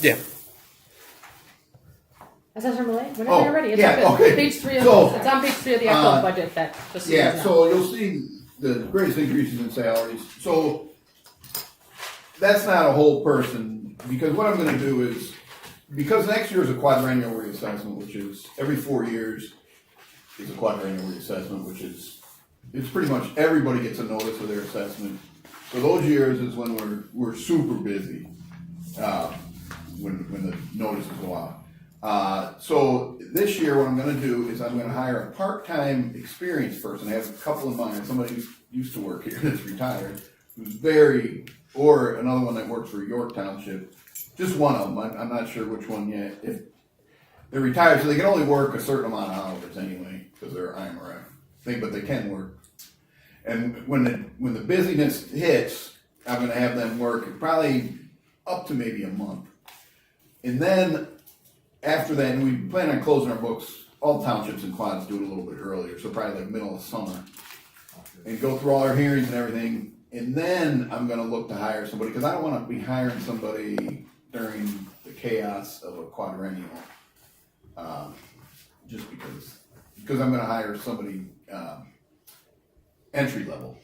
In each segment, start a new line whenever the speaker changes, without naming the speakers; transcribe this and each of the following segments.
Yeah.
Assessor Malay, whenever
Oh,
you're ready. It's
yeah,
on
okay.
page 3 of
So,
it's on page 3 of the actual budget that just so you
Yeah,
guys know.
so you'll see the greatest increases in salaries. So that's not a whole person, because what I'm gonna do is, because next year is a quadrennial reassessment, which is every 4 years is a quadrennial reassessment, which is, it's pretty much everybody gets a notice of their assessment. So those years is when we're super busy, when the notices go out. So this year, what I'm gonna do is I'm gonna hire a part-time experienced person. I have a couple in mind, somebody who used to work here that's retired, who's or another one that works for York Township. Just one of them, I'm not sure which one yet. If they're retired, so they can only work a certain amount of hours anyway, because they're IMRF thing, but they can work. And when the busyness hits, I'm gonna have them work probably up to maybe a month. And then after that, and we plan on closing our books, all townships and quads do it a little bit earlier, so probably like middle of summer. And go through all our hearings and everything, and then I'm gonna look to hire somebody, because I don't wanna be hiring somebody during the chaos of a quadrennial. Just because I'm gonna hire somebody, entry level,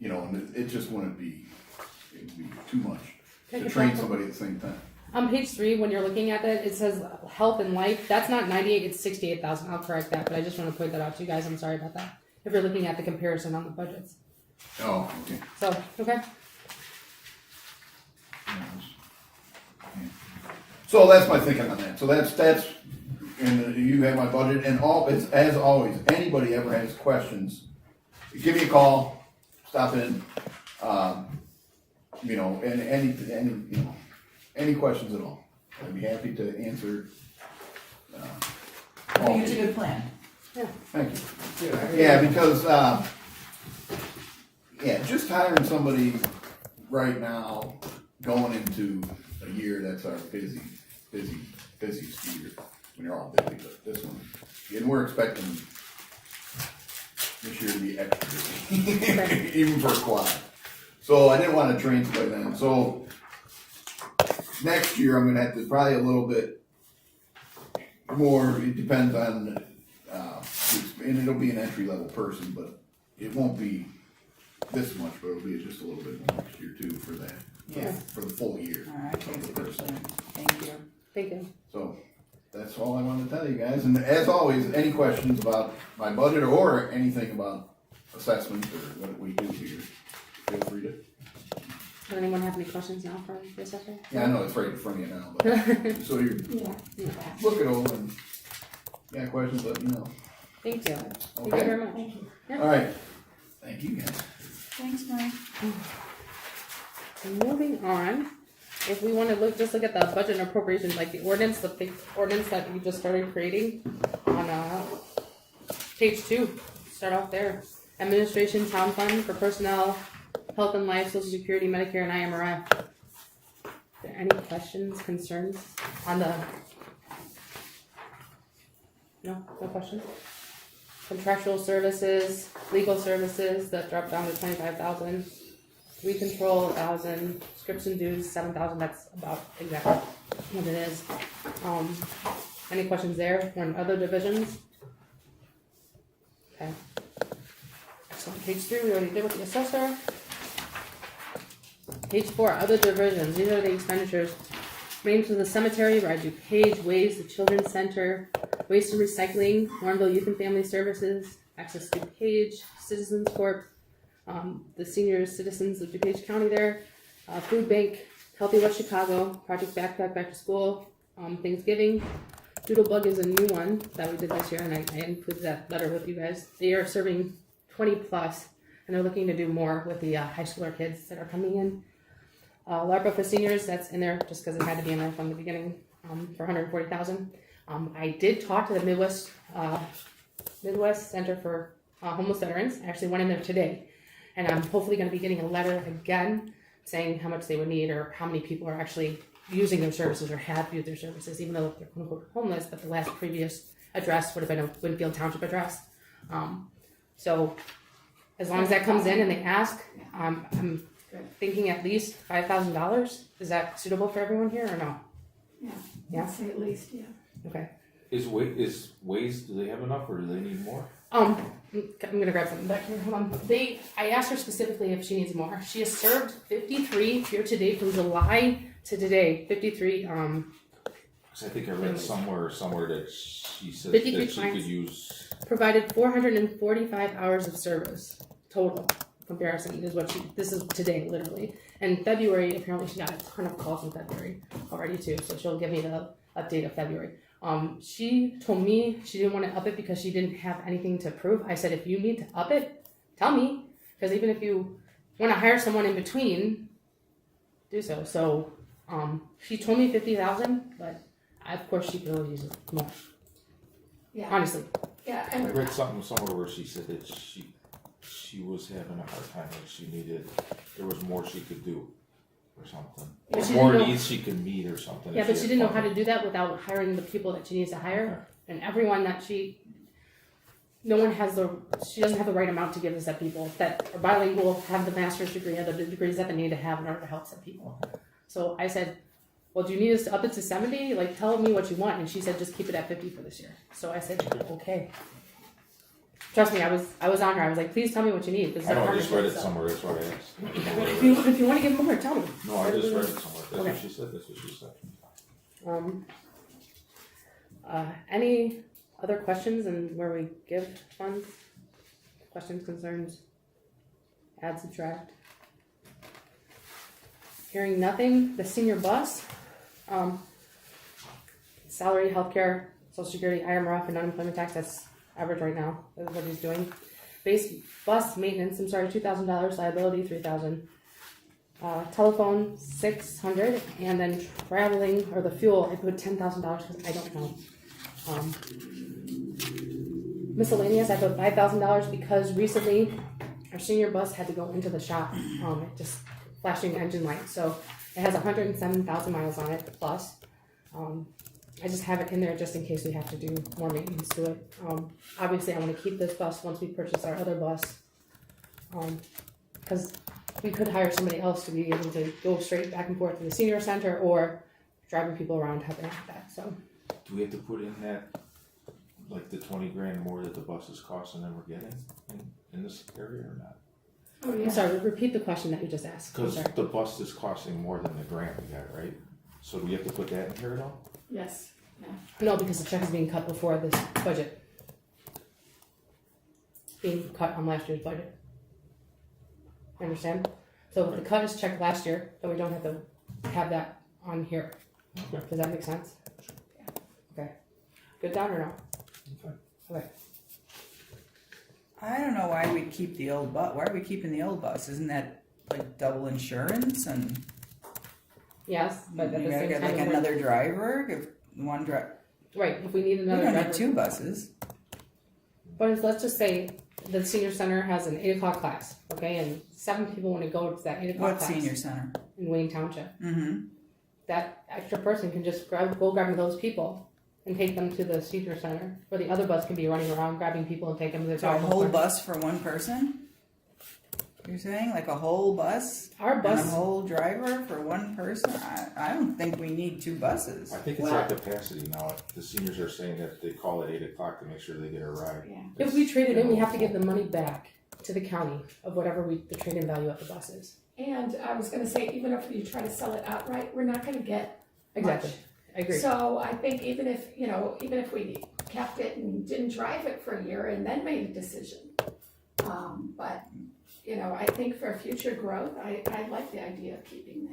and it just wouldn't be, it would be too much to train somebody at the same time.
On page 3, when you're looking at it, it says health and life. That's not 98, it's 68,000. I'll correct that, but I just want to point that out to you guys. I'm sorry about that. If you're looking at the comparison on the budgets.
Oh, okay.
So, okay.
So that's my thinking on that. So that's, and you have my budget, and it's, as always, anybody ever has questions, give me a call, stop in, and any questions at all. I'd be happy to answer.
I think it's a good plan.
Yeah.
Thank you. Yeah, because, just hiring somebody right now, going into a year that's our busiest year, when you're all busy, but this one, and we're expecting this year to be extra busy, even for a quad. So I didn't want to train somebody then. So next year, I'm gonna have to probably a little bit more, it depends on, and it'll be an entry level person, but it won't be this much, but it'll be just a little bit more next year too for that.
Yeah.
For the full year.
All right, that's a good plan. Thank you.
Thank you.
So that's all I wanted to tell you guys. And as always, any questions about my budget or anything about assessment or what we do here, feel free to.
Does anyone have any questions now for the assessor?
Yeah, I know it's right in front of you now, but so you look it over and got questions, let me know.
Thank you. Thank you
Okay.
very much. Yeah.
All right. Thank you guys.
Thanks, Mike.
Moving on, if we want to look at the budget and appropriations, like the ordinance that we just started creating on page 2. Start off there. Administration town fund for personnel, health and life, Social Security, Medicare, and IMRF. Are there any questions, concerns on the? No questions. Contractual services, legal services that dropped down to 25,000. Weed control 1,000, scripts and dues 7,000. That's about exactly what it is. Any questions there on other divisions? Okay. So page 3 we already did with the assessor. Page 4, other divisions. These are the expenditures. Range to the cemetery, where I do Page, Waves, the Children's Center, Waste and Recycling, Warrenville Youth and Family Services, Access to Page, Citizens Corp, the senior citizens of DuPage County there, Food Bank, Healthy West Chicago, Project Backpack Back to School, Thanksgiving. Doodlebug is a new one that we did this year, and I included that letter with you guys. They are serving 20 plus, and they're looking to do more with the high schooler kids that are coming in. LARPA for seniors, that's in there just because it had to be in there from the beginning, for 140,000. I did talk to the Midwest Center for Homeless Veterans. I actually went in there today, and I'm hopefully going to be getting a letter again saying how much they would need or how many people are actually using their services or have used their services, even though they're quote unquote homeless, but the last previous address would have been a Winfield Township address. So as long as that comes in and they ask, I'm
Good.
thinking at least $5,000. Is that suitable for everyone here or no?
Yeah.
Yeah?
I'd say at least, yeah.
Okay.
Is Waze, do they have enough or do they need more?
I'm gonna grab something back here. Hold on. I asked her specifically if she needs more. She has served 53 year to date from July to today. 53.
'Cause I think I read somewhere that she said
53
that she
clients.
could use.
Provided 445 hours of service total. Comparison is what this is today, literally. And February, apparently she got a ton of calls in February already too, so she'll give me the update of February. She told me she didn't want to up it because she didn't have anything to prove. I said, if you need to up it, tell me, because even if you want to hire someone in between, do so. So, she told me 50,000, but of course she can always use it more.
Yeah,
Honestly.
yeah,
I
and
read something somewhere where she said that she was having a hard time and there was more she could do or something.
But she
More
didn't know-
needs she could meet or something.
Yeah,
if
but she
had
didn't know how
funding.
to do that without hiring the people that she needs to hire. And everyone that she doesn't have the right amount to give to set people that are bilingual, have the master's degree, have the degrees that they need to have in order to help set people. So I said, well, do you need us to up it to 70? Like, tell me what you want. And she said, just keep it at 50 for this year. So I said, okay. Trust me, I was on her. I was like, please tell me what you need. This is
I
a
know, I just read it
partnership, so.
somewhere, that's why I asked.
If you want to give more, tell me.
No, I just read it somewhere. That's
Okay.
what she said, that's what she said.
Any other questions and where we give funds? Questions, concerns? Add, subtract? Hearing nothing, the senior bus, salary, healthcare, social security, IMRF, and unemployment tax, that's average right now, that's what he's doing. Base bus maintenance, $2,000, liability, $3,000. Telephone, $600, and then traveling, or the fuel, I put $10,000 because I don't know. Miscellaneous, I put $5,000 because recently our senior bus had to go into the shop, it just flashing engine lights, so it has 107,000 miles on it plus. I just have it in there just in case we have to do more maintenance to it. Obviously I want to keep this bus once we purchase our other bus, because we could hire somebody else to be able to go straight back and forth to the senior center or driving people around, helping out with that, so.
Do we have to put in that, like the 20 grand more that the bus is costing than we're getting in this area or not?
oh
I'm
yeah,
sorry, repeat the question that you just asked. I'm
Because
sorry.
the bus is costing more than the grant we got, right? So do we have to put that in here at all?
yes,
No, because the check is being cut before this budget. Being cut on last year's budget. Understand? So if the cut is checked last year, then we don't have to have that on here.
Okay.
Does that make sense? Okay. Good down or no?
Okay.
Okay.
I don't know why we'd keep the old bus. Why are we keeping the old bus? Isn't that like double insurance and
Yes, but at
you
the
gotta
same
get
time,
like
if we're-
another driver? If one driver,
right, if we need
we
another
don't
driver.
need two buses.
But let's just say the senior center has an 8 o'clock class, okay, and 7 people want to go to that 8 o'clock
What
class
senior center?
in Wayne Township.
Mm-hmm.
That extra person can just go grab those people and take them to the senior center, or the other bus can be running around grabbing people and take them to their
So a
driver's
whole
park.
bus for one person? You're saying like a whole bus
Our
and a
bus,
whole driver for one person? I don't think we need two buses.
I think it's at capacity now. The seniors are saying that they call at 8 o'clock to make sure they get a ride.
yeah.
if we trade it in, we have to give the money back to the county of whatever the trade-in value of the bus is.
And I was gonna say, even if you try to sell it outright, we're not gonna get
Exactly,
much.
I agree.
So I think even if we kept it and didn't drive it for a year and then made a decision. But, I think for future growth, I like the idea of keeping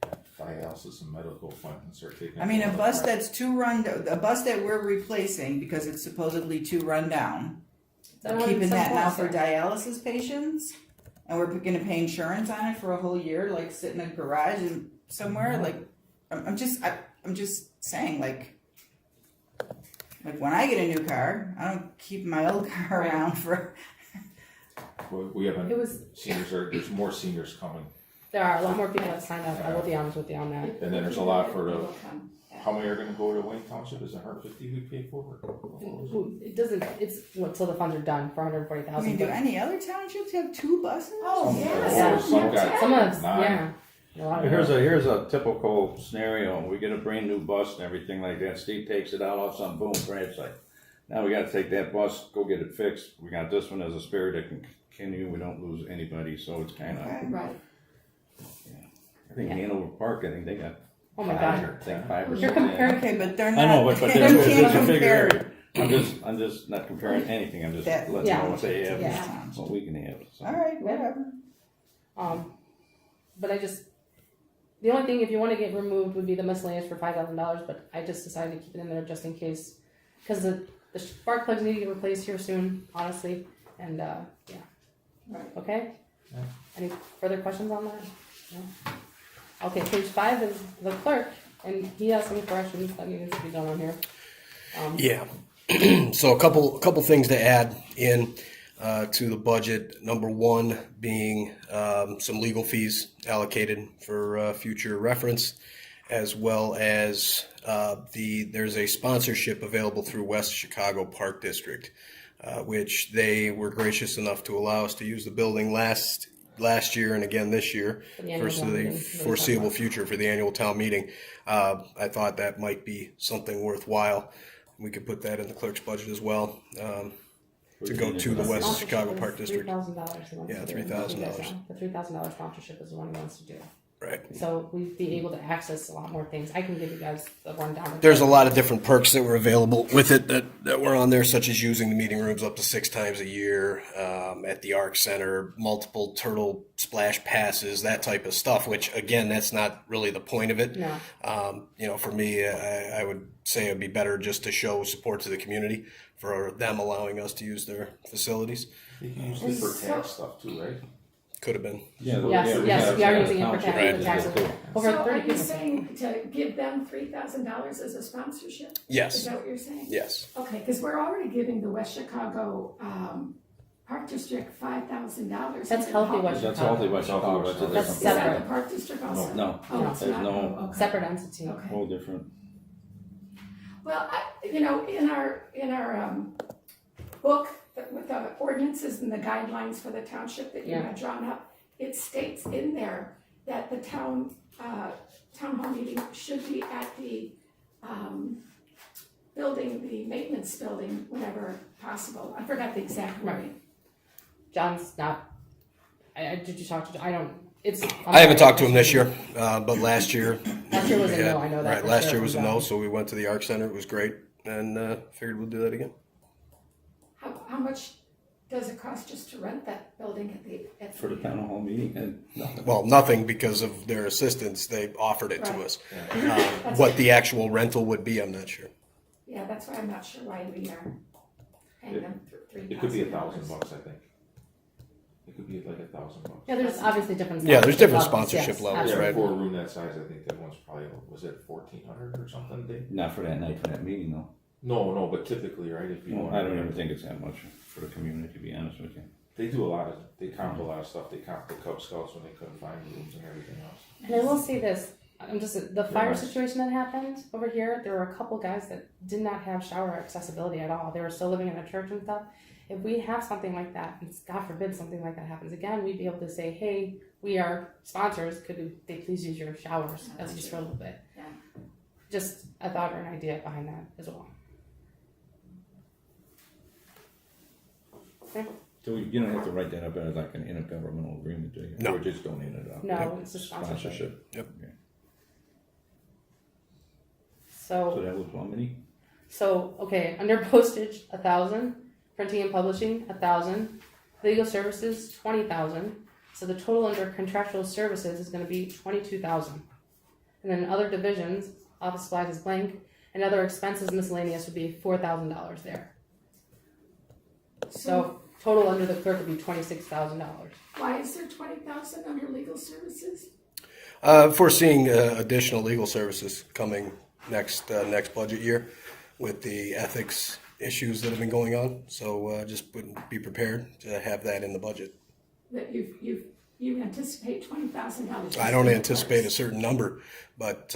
that.
Dialysis and medical fund and start taking.
I mean, a bus that's a bus that we're replacing because it's supposedly too run down.
Then
We're
on
keeping
some
that now
bus,
for dialysis patients, and we're gonna pay insurance on it for a whole year, like sit in a garage and somewhere. Like, I'm just saying, like when I get a new car, I don't keep my old car
Right.
around for.
We haven't,
It was,
there's more seniors coming.
there are a lot more people that signed up, I will be honest with you on that.
And then there's a lot for the,
People come, yeah.
how many are gonna go to Wayne Township? Is it $150 we pay for?
It doesn't, it's, till the funds are done for
I mean,
$140,000.
do any other townships have 2 buses?
Oh,
Some-
yes.
some got-
Some of,
Nine.
yeah. A lot of
Here's a typical scenario. We get a brand new bus and everything like that. Steve takes it out off some boom crash site. Now we got to take that bus, go get it fixed. We got this one as a spare that can continue. We don't lose anybody, so it's kind of.
Okay.
Right.
I think Hanover Park. I think they got.
Oh my
five
God.
or- I think 5 or
You're
6.
comparing-
Okay, but they're
I
not.
know, but
you
there's
can't
a bigger
compare.
area. I'm just not comparing anything. I'm just
That-
letting
Yeah.
you know what they have,
Yeah.
and what we can have. So.
All right, whatever.
But I just, the only thing, if you want to get removed, would be the miscellaneous for $5,000, but I just decided to keep it in there just in case. Because the spark plugs need to get replaced here soon, honestly, and, yeah.
Right.
Okay?
Yeah.
Any further questions on that? No? Okay, page 5 is the clerk, and he has some corrections that needs to be done on here.
Yeah. So a couple things to add in to the budget. Number one being some legal fees allocated for future reference, as well as there's a sponsorship available through West Chicago Park District, which they were gracious enough to allow us to use the building last year and again this year
For the annual
for
town
the
meeting.
foreseeable future for the annual town meeting. I thought that might be something worthwhile. We could put that in the clerk's budget as well, to go to the West
Sponsorship
Chicago
is
Park District.
$3,000.
Yeah, $3,000.
The $3,000 sponsorship is the one he wants to do.
Right.
So we'd be able to access a lot more things. I can give you guys the rundown.
There's a lot of different perks that were available with it that were on there, such as using the meeting rooms up to 6 times a year, at the Arc Center, multiple turtle splash passes, that type of stuff, which again, that's not really the point of it.
No.
For me, I would say it'd be better just to show support to the community for them allowing us to use their facilities.
You can use it for tax stuff too, right?
Could have been.
Yeah,
Yes, we are using it for
Right.
taxes. Over
So are
30
you
people.
saying to give them $3,000 as a sponsorship? Is
Yes.
that what you're saying?
Yes.
Okay, because we're already giving the West Chicago Park District $5,000.
That's healthy West
That's
Chicago.
healthy West Chicago. That's a
That's
Is
different.
that
separate.
the Park District also?
No.
Oh, it's
There's
not?
no-
Oh, okay.
Separate entity.
Okay.
Whole different.
Well, in our book with the ordinances and the guidelines for the township that you
Yeah.
had drawn up, it states in there that the town hall meeting should be at the building, the maintenance building, whenever possible. I forgot the exact wording.
John's not. Did you talk to? I don't. It's.
I haven't talked to him this year, but last year.
Last year was a
we had-
no. I know that.
Right,
for
last
sure
year was a
from
no,
John.
so we went to the Arc Center. It was great, and figured we'll do that again.
How much does it cost just to rent that building at
For the town hall meeting, and nothing.
Well, nothing because of their assistance. They offered it to
Right.
us. What the actual rental would be, I'm not sure.
Yeah, that's why I'm not sure why we are paying them $3,000.
It could be $1,000, I think. It could be like $1,000.
Yeah, there's obviously different.
Yeah, there's different
levels,
sponsorship
yes,
levels,
Yeah,
absolutely.
right.
for a room that size, I think that one's probably, was it 1,400 or something, Dave?
Not for that night, for that meeting though.
No, but typically, right, if you
No,
want.
I don't even think it's that much for the community, to be honest with you.
They comp a lot of stuff. They comp the Cub Scouts when they couldn't find rooms and everything else.
And I will say this, the fire
nice.
situation that happened over here, there were a couple guys that did not have shower accessibility at all. They were still living in a church and stuff. If we have something like that, and God forbid something like that happens again, we'd be able to say, hey, we are sponsors, they please use your showers, at least for a little bit.
Yeah.
Just a thought or an idea behind that as well. Okay.
So you don't have to write that up as like an intergovernmental agreement, do you?
No.
Or just donate it out?
No, it's a sponsorship.
Yep.
Okay. So
So,
that was how many?
okay, under postage, 1,000, printing and publishing, 1,000, legal services, 20,000. So the total under contractual services is going to be 22,000. And then other divisions, office supplies is blank, and other expenses miscellaneous would be $4,000 there. So total under the clerk would be $26,000.
Why is there 20,000 under legal services?
Foreseeing additional legal services coming next budget year with the ethics issues that have been going on. So just be prepared to have that in the budget.
That you anticipate $20,000?
I don't anticipate a certain number, but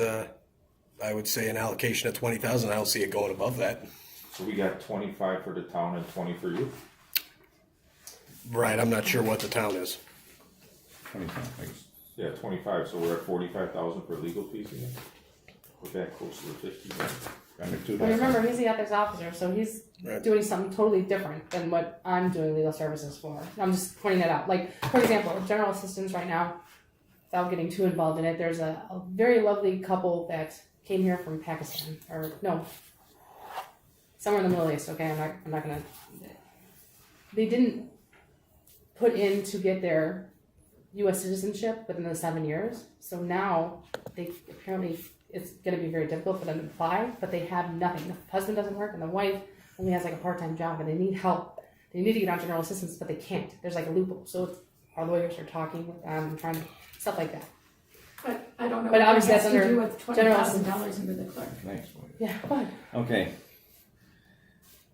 I would say an allocation of 20,000. I don't see it going above that.
So we got 25 for the town and 20 for you?
Right, I'm not sure what the town is.
25.
Yeah, 25, so we're at 45,000 for legal fees again? We're back close to the 50.
Under two
But
dozen.
remember, he's the ethics officer, so he's
Right.
doing something totally different than what I'm doing legal services for. I'm just pointing that out. Like, for example, general assistance right now, without getting too involved in it, there's a very lovely couple that came here from Pakistan, or no, somewhere in the Middle East. Okay, I'm not gonna. They didn't put in to get their U.S. citizenship within the 7 years, so now they apparently it's going to be very difficult for them to apply, but they have nothing. The husband doesn't work, and the wife only has like a part-time job, and they need help. They need to get on general assistance, but they can't. There's like a loophole. So it's, our lawyers are talking with them and trying to stuff like that.
But I don't know
But
what
obviously
that has
that's
to do
under
with
general
$20,000 into the clerk.
Thanks.
Yeah, fine.
Okay.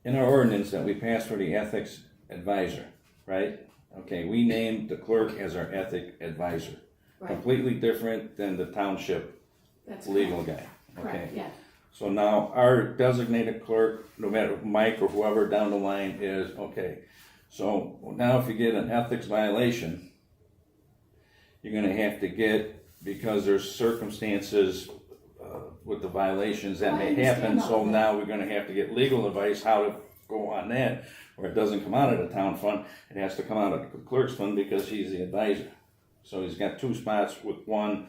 In our ordinance that we passed for the ethics advisor, right? Okay, we named the clerk as our ethic advisor.
Right.
Completely different than the township
That's
legal guy, okay?
correct, yeah.
So now our designated clerk, no matter Mike or whoever down the line is, okay. So now if you get an ethics violation, you're gonna have to get, because there's circumstances with the violations that
I
may
understand
happen,
all
so
that.
now we're gonna have to get legal advice how to go on that, where it doesn't come out of the town fund, it has to come out of the clerk's fund because he's the advisor. So he's got two spots with one,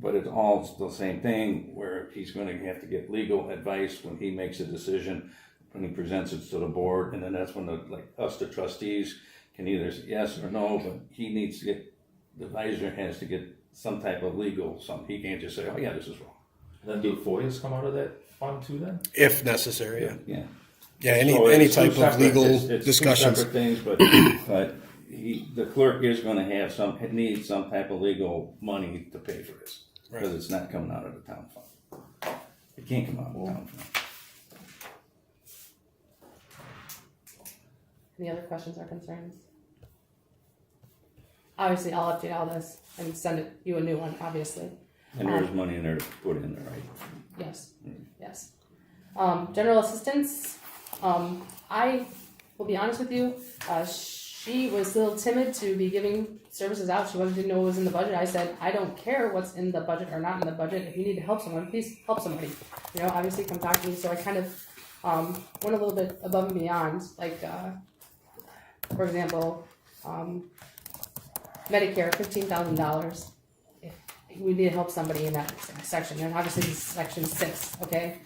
but it's all the same thing, where he's gonna have to get legal advice when he makes a decision, when he presents it to the board, and then that's when the trustees can either say yes or no, but he needs to get, the advisor has to get some type of legal, he can't just say, oh yeah, this is wrong.
Then do FOIAs come out of that fund too then?
If necessary, yeah.
Yeah.
Yeah,
So
any
it's two
type of
separate-
legal
it's
discussions.
Two separate things, but the clerk is gonna have needs some type of legal money to pay for this. Because it's not coming out of the town fund. It can't come out of the town fund.
Any other questions or concerns? Obviously, I'll update all this and send you a new one, obviously.
And there's money in there to put in there, right?
Yes, yes. General assistance, I will be honest with you, she was a little timid to be giving services out. She didn't know what was in the budget. I said, I don't care what's in the budget or not in the budget. If you need to help someone, please help somebody. You know, obviously come talk to me. So I kind of went a little bit above and beyond. Like, for example, Medicare, $15,000. If we need to help somebody in that section, and obviously this is section 6, okay?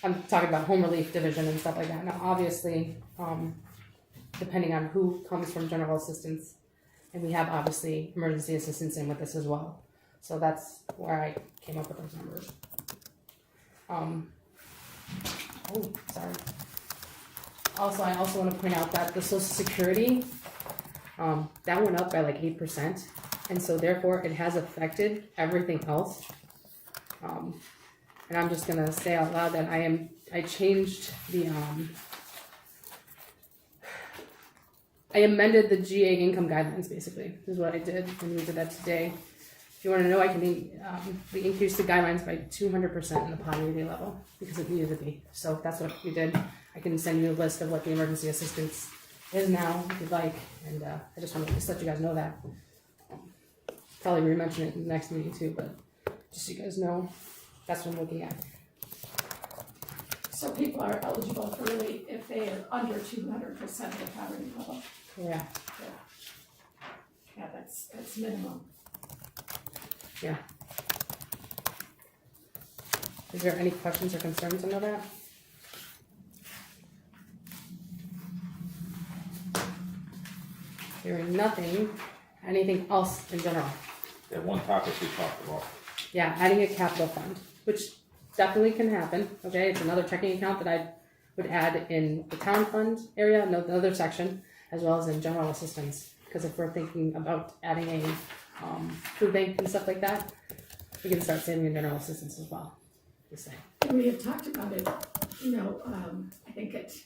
I'm talking about home relief division and stuff like that. Now, obviously, depending on who comes from general assistance, and we have obviously emergency assistance in with this as well. So that's where I came up with those numbers. Oh, sorry. Also, I also want to point out that the Social Security, that went up by like 8%, and so therefore it has affected everything else. And I'm just gonna say out loud that I changed the I amended the GA income guidelines. Basically, this is what I did, and we did that today. If you want to know, I can we increased the guidelines by 200% in the poverty level because it needed to be. So that's what we did. I can send you a list of what the emergency assistance is now, if you'd like, and I just want to let you guys know that. Probably re-mention it in the next meeting too, but just so you guys know, that's what I'm looking at.
So people are eligible for relief if they are under 200% of the poverty level.
Yeah,
Yeah, that's minimum.
yeah. Is there any questions or concerns under that? Hearing nothing, anything else in general?
That one topic we talked about.
Yeah, adding a capital fund, which definitely can happen, okay? It's another checking account that I would add in the town fund area, another section, as well as in general assistance. Because if we're thinking about adding a food bank and stuff like that, we can start saving in general assistance as well, just saying.
And we have talked about it, I think it's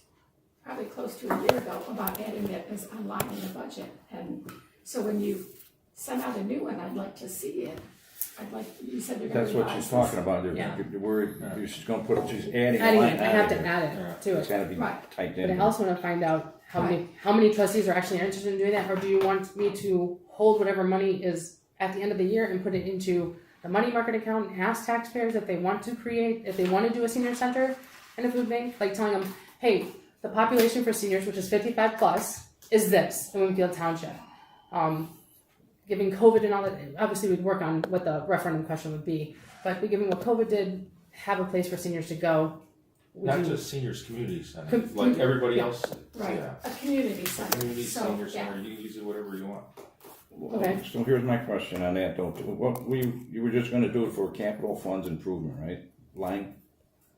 probably close to a year ago, about adding it as a line in the budget. And so when you send out a new one, I'd like to see it I'd like, you said you're gonna
That's what
revise
she's
this.
talking about,
Yeah.
you're worried, she's gonna put, she's adding a
Adding
line
it, I have to
there.
add
Yeah.
it to
It's
it.
gotta be
Right.
typed
But I
in.
also want to find out how many trustees are actually interested in doing that, or do you want me to hold whatever money is at the end of the year and put it into the money market account and ask taxpayers if they want to if they want to do a senior center and a food bank, like telling them, hey, the population for seniors, which is 55 plus, is this in Winfield Township. Given COVID and all that, obviously we'd work on what the referendum question would be, but given what COVID did, have a place for seniors to go. would
Not
you-
just seniors community center,
Com-
like everybody
yeah.
else.
Right,
Yeah.
a community center,
Community
so,
senior
yeah,
center, you can use it whatever you want.
Okay.
So here's my question on that though, you were just gonna do it for capital funds improvement, right? Line?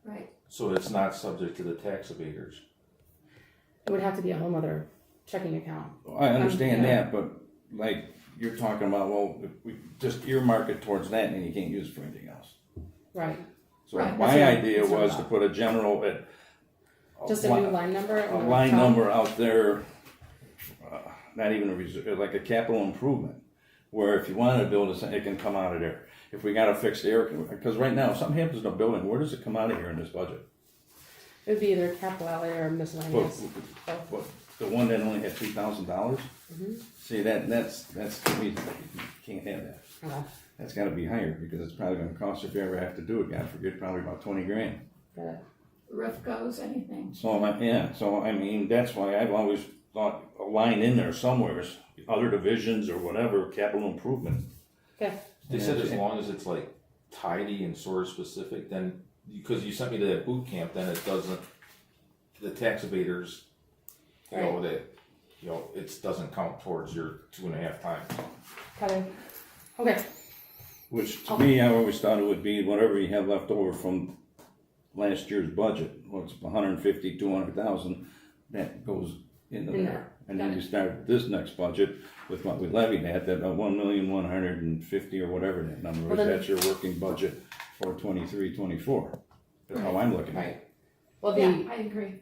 right,
So it's not subject to the tax abaters.
It would have to be a whole other checking account.
I understand
yeah.
that, but like, you're talking about, well, if we just earmark it towards that and you can't use it for anything else.
Right.
So
Right,
my
that's what-
idea
that's what
was
I'm
to
about.
put a general,
Just a new line number?
a
or
line
account?
number out there, not even a reserve, like a capital improvement, where if you wanted to build it can come out of there. If we gotta fix the air, because right now, if something happens to the building, where does it come out of here in this budget?
It would be either capital outlay or
But,
miscellaneous.
but the one that only had $3,000?
Mm-hmm.
See, that's, to me, you can't have that.
Okay.
That's gotta be higher, because it's probably gonna cost, if you ever have to do it, God forbid, probably about 20 grand.
Got it.
roof goes, anything,
So, I mean, that's why I've always thought a line in there somewhere, other divisions or whatever, capital improvement.
Okay.
They said as long as it's like tidy and sort of specific, then, because you sent me to that boot camp, then it doesn't, the tax abaters, you know, it doesn't count towards your 2.5 times.
Got it. Okay.
Which to me, I always thought it would be whatever you have left over from last year's budget, what's 150, 200,000, that goes into
In
there.
there.
And
Got
then
it.
you start this next budget with what we levied at, that 1,150,000 or whatever that number
Well,
is,
then-
that's your working budget for 23, 24. That's how I'm looking at it.
Right. Well, the
yeah, I agree,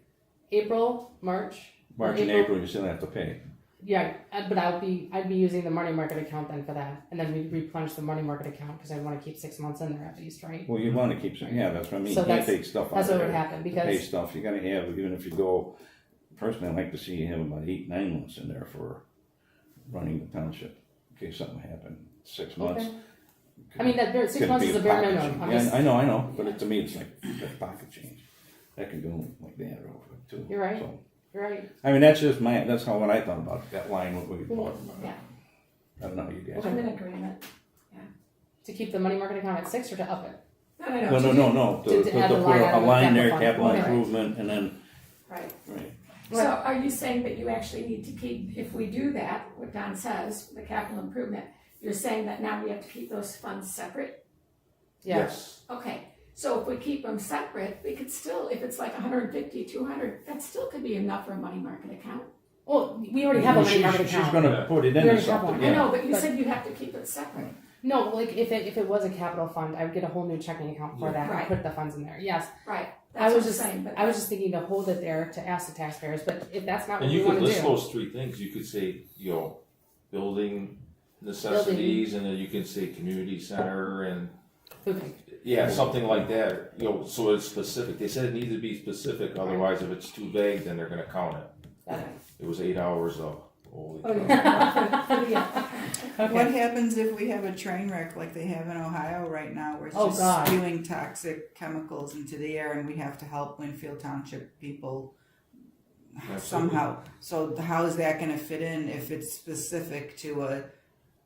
April, March.
March and April, you still have to pay.
Yeah, but I'd be using the money market account then for that, and then we replenish the money market account because I want to keep 6 months in there at least, right?
Well, you want to keep, yeah, that's what I mean,
So
you can't
that's-
take stuff out
That's
of
what would
there.
happen
To pay
because
stuff, you gotta have, even if you go, personally, I'd like to see you have about 8, 9 months in there for running the township, in case something happened, 6 months.
okay. I mean that 6
Could
months
be
is a bare
pocket
minimum.
change.
I'm
Yeah,
just,
I know, but to me, it's like, that's pocket change. That can go like that real quick too.
You're right.
So,
you're right.
I mean, that's what I thought about that line, what we bought.
yeah,
I don't know, you guys.
I'm in agreement.
To keep the money market account at 6 or to up it.
No,
To
to
add the
put
line
a
item in
line
the
there,
capital fund.
capital
Okay.
improvement, and then,
Right,
right.
so are you saying that you actually need to keep, if we do that, what Don says, the capital improvement, you're saying that now we have to keep those funds separate?
Yeah.
Yes.
Okay, so if we keep them separate, we could still, if it's like 150, 200, that still could be enough for a money market account.
Well, we already have a money market
She's
account.
gonna put it
We
into
already have
something,
one.
I
yeah.
know, but you
But-
said you have to keep it separate.
No, like if it was a capital fund, I would get a whole new checking account for that
Right.
and put the funds in there. Yes,
Right,
I
that's what
was
I'm
just
saying, but.
I was just thinking to hold it there to ask the taxpayers. But if that's not what
And
we
you
want
could
to
list
do,
those 3 things, you could say, building necessities, and then you can say community center, and,
okay.
yeah, something like that, so it's specific. They said it needs to be specific, otherwise if it's too vague, then they're gonna count it.
Got it.
It was 8 hours of, holy
Oh,
cow.
yeah.
Okay.
What happens if we have a train wreck like they have in Ohio right now, where it's
Oh,
just
God.
spewing toxic chemicals into the air, and we have to help Winfield Township people
Absolutely.
somehow? So how is that going to fit in if it's specific to a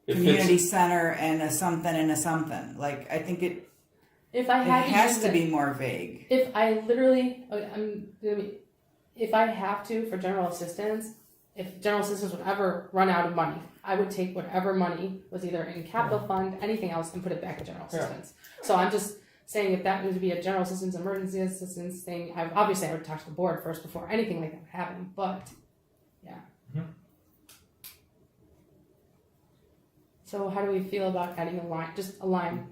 If
community
it's,
center and a something and a something? Like, I think it
If I had
has
use
to
it-
be more vague.
If I literally, if I have to for general assistance, if general assistance would ever run out of money, I would take whatever money was either in capital fund, anything else, and put it back in general
Yeah.
assistance. So I'm just saying if that needs to be a general assistance, emergency assistance thing, I would talk to the board first before anything like that would happen. But yeah.
Mhm.
So how do we feel about adding a line? Just a line,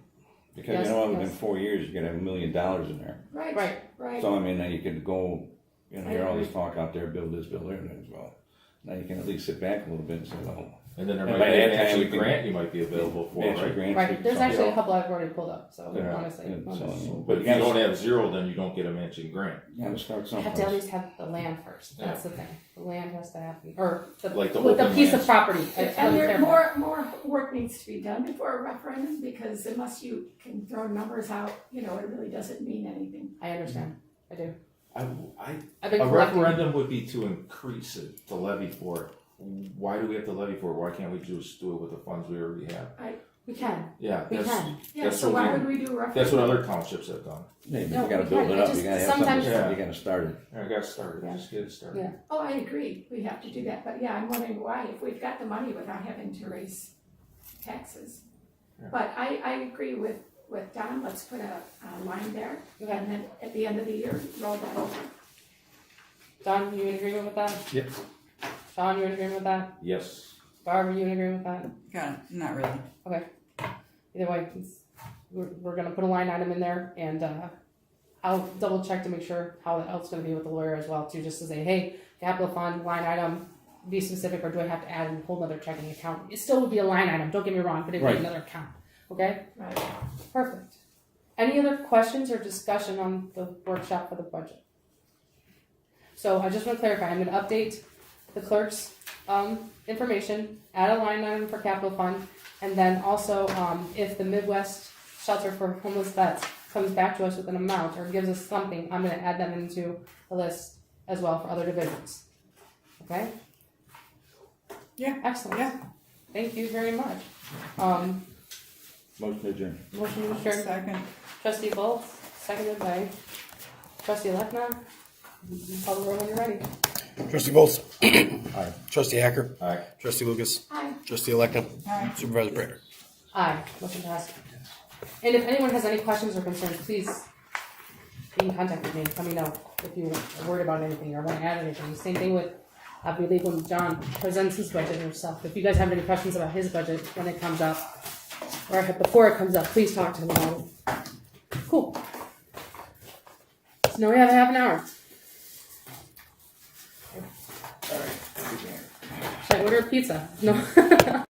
Because
Yes,
you know, within
yes.
4 years, you're gonna have $1 million in there.
Right,
right?
So I mean, now you could go,
I
hear all
agree.
this talk out there, build this, build everything as well. Now you can at least sit back a little bit and say, well,
And then there
And
might
by
be
that
an
time
actual
we can
grant you might be available for,
Match the
right?
grant
Right,
sheet,
there's
so-
actually a couple I've already pulled up, so
Yeah.
honestly.
Yeah, so-
But if you don't have zero, then you don't get a matching grant.
Gotta start
You have to at
someplace.
least have the land first, that's the thing, the land has to happen, or the,
Like the
with the
open
piece
land.
of property.
And there, more work needs to be done before a referendum, because unless you can throw numbers out, it really doesn't mean anything.
I understand, I do. I've been
A
collecting.
referendum would be to increase it, to levy for it. Why do we have to levy for it? Why can't we just do it with the funds we already have?
We can,
Yeah,
we
that's,
can.
Yeah,
That's
so
what
why
we-
would we do a referendum?
that's what other townships have done.
Maybe
No,
you gotta
we
build
can.
it
It
up,
just-
you gotta have
sometimes-
something,
Yeah.
you gotta start it.
I got started,
Yeah.
just get it started.
Yeah.
Oh, I agree, we have to do that, but yeah, I'm wondering why, if we've got the money without having to raise taxes.
Yeah.
But I agree with Don, let's put a line there,
Okay.
and then at the end of the year, roll that over.
Don, you in agreement with that?
Yep.
Sean, you in agreement with that?
Yes.
Barb, are you in agreement with that?
Got it, not really.
Either way, we're gonna put a line item in there, and I'll double check to make sure how else gonna be with the lawyer as well too, just to say, hey, capital fund line item, be specific, or do I have to add a whole other checking account? It still would be a line item, don't get me wrong, but it'd be
Right.
another account. Okay,
Right.
perfect. Any other questions or discussion on the workshop for the budget? So I just want to clarify, I'm gonna update the clerk's information, add a line item for capital fund, and then also, if the Midwest Shelter for Homeless Vets comes back to us with an amount or gives us something, I'm gonna add them into the list as well for other divisions. Okay?
Yeah.
Excellent.
Yeah.
Thank you very much.
Motion adjourned.
Motion to adjourn.
Second.
Trustee Bowles, seconded by Trustee Lechner. Call the roll when you're ready.
Trustee Bowles.
Aye.
Trustee Hacker.
Aye.
Trustee Lucas.
Hi.
Trustee Electa.
Aye.
Supervisor Prater.
Aye, motion passed. And if anyone has any questions or concerns, please be in contact with me. Let me know if you are worried about anything or want to add anything. Same thing with, I believe, when John presents his budget himself. If you guys have any questions about his budget when it comes up, or before it comes up, please talk to him about it. Cool. So now we have a half an hour. Should I order a pizza? No.